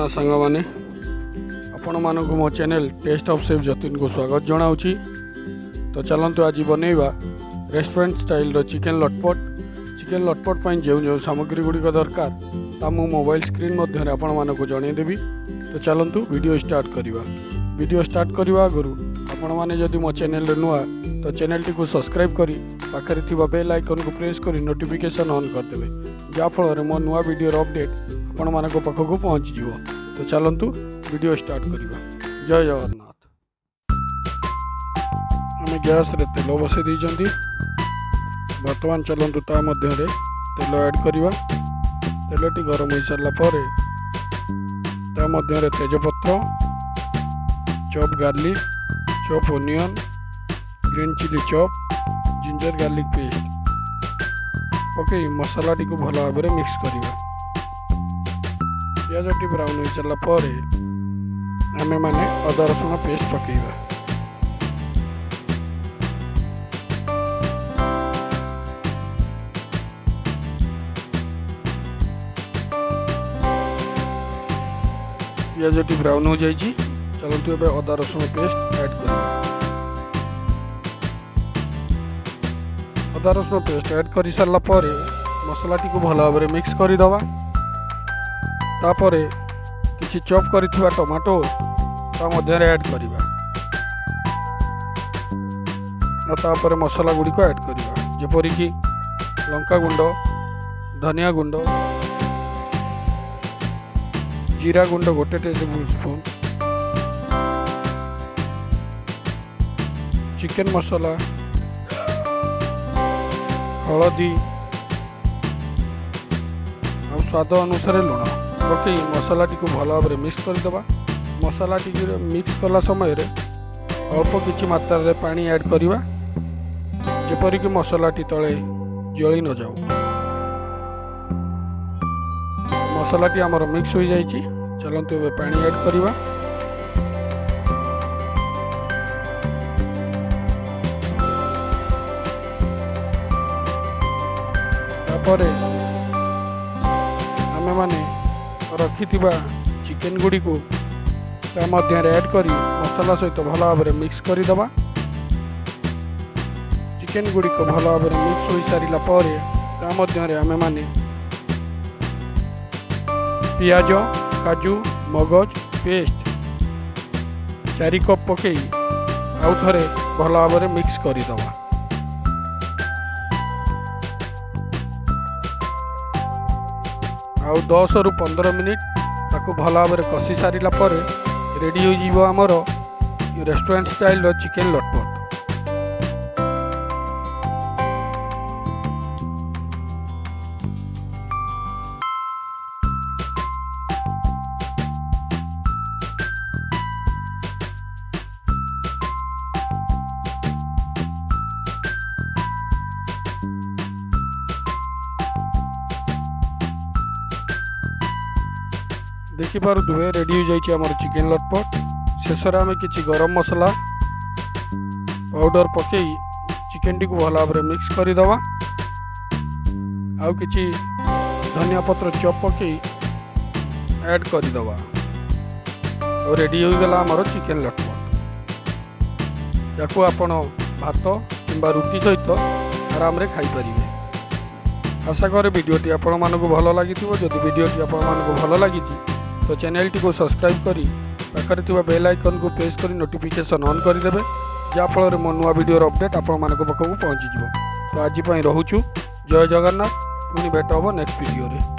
जगन्नाथ सांग मैंने आपण मानक मो channel taste of chef Jatin को स्वागत जनाऊँगी। तो चलतु आज बनैबा रेस्टोरेंट स्टाइल रो चिकेन लटपट पर जो जो सामग्री गुड़िक दरकार ता मु मोबाइल स्क्रीन मध्य आपण मानक जनईदेवी। तो चलतु वीडियो स्टार्ट करवा। वीडियो स्टार्ट करने आगु आपण मैंने जदि मो चैनल नुआ तो चैनल टी को सब्सक्राइब करी पाखरे थिबा बेल आइकन को प्रेस करी नोटिफिकेशन ऑन करदेवे जहाँफल मो नुआ वीडियो अपडेट आपण मानक पाखक पहुँची जीव। तो चलतु वीडियो स्टार्ट करवा। जय जगन्नाथ। आम गैस रे तेल बसई देइछंती। वर्तमान चलतु ता मध्य तेल ऐड करवा। तेलटी गरम हो सारा पर ता मध्य तेजपत्र, chop garlic, chop onion, green chilli chop, ginger garlic paste पकई मसला टी को भल भाव में मिक्स करवा। पियाज टी ब्राउन हो सारा पर आमे माने अदा रसुण पेस्ट पकेइबा। पियाज टी ब्राउन हो जाइए। चलतु एबे अदा रसुण पेस्ट ऐड कर। अदा रसुण पेस्ट ऐड कर सारा पर मसला टी को भल भाव में मिक्स करदे। तापर किछि चॉप करिथिबा टमाटो ता मध्य ऐड करवा। तापर मसला गुड़िक ऐड करवा जेपरिक लंका गुंड, धनिया गुंड, जीरा गुंड 1 टेबल स्पून, चिकेन मसला, हलदी और स्वाद अनुसार लुण पकई मसला टी को भल भाव में मिक्स करदे। मसला टी मिक्स कला समय अल्प किछि मात्रा रे पानी ऐड करवा जेपरिक मसला टी तले जली न जाऊ। मसला टी आमर मिक्स हो जाइए। चलतु ए पानी ऐड करवा। तापर आमे माने रखिथिबा चिकेन गुड़ी को ता मध्य ऐड करी मसला सहित भल भाव में मिक्स करदे। चिकेन गुड़ी को भल भाव में मिक्स हो सारा पर ता मध्य आमे माने पियाज, काजू, मगज पेस्ट 4 कप पकई आउ थरे भल भाव में मिक्स करदे। आउ 10 रु 15 मिनिट ताको भल भाव में कषि सारा पर रेडी हो आमर रेस्टोरेंट स्टाइल चिकेन लटपट। देखिपे रेडी हो जाइए आमर चिकेन लटपट। शेष आम कि गरम मसला पाउडर पकई चिकेन टी को भल भाव में मिक्स करदे। आउ कि धनिया पत्र चॉप पकई ऐड करदे और रेडी हो गला आमर चिकेन लटपट। या आपण भात किंबा रुटी सहित आराम रे खाई परिबे। आशा करे वीडियोटी आपण मानक भल लगी। जदि वीडियोटी आपण मानक भल लगी तो चैनल टी को सब्सक्राइब करी पाखरे थिबा बेल आइकन को प्रेस करी नोटिफिकेशन ऑन करदेवे जहाँफल मो नुआ वीडियो अपडेट आपण मानक पाखक पहुँची। तो आज रोचु। जय जगन्नाथ। पुणी भेट हम नेक्स्ट वीडियो रे।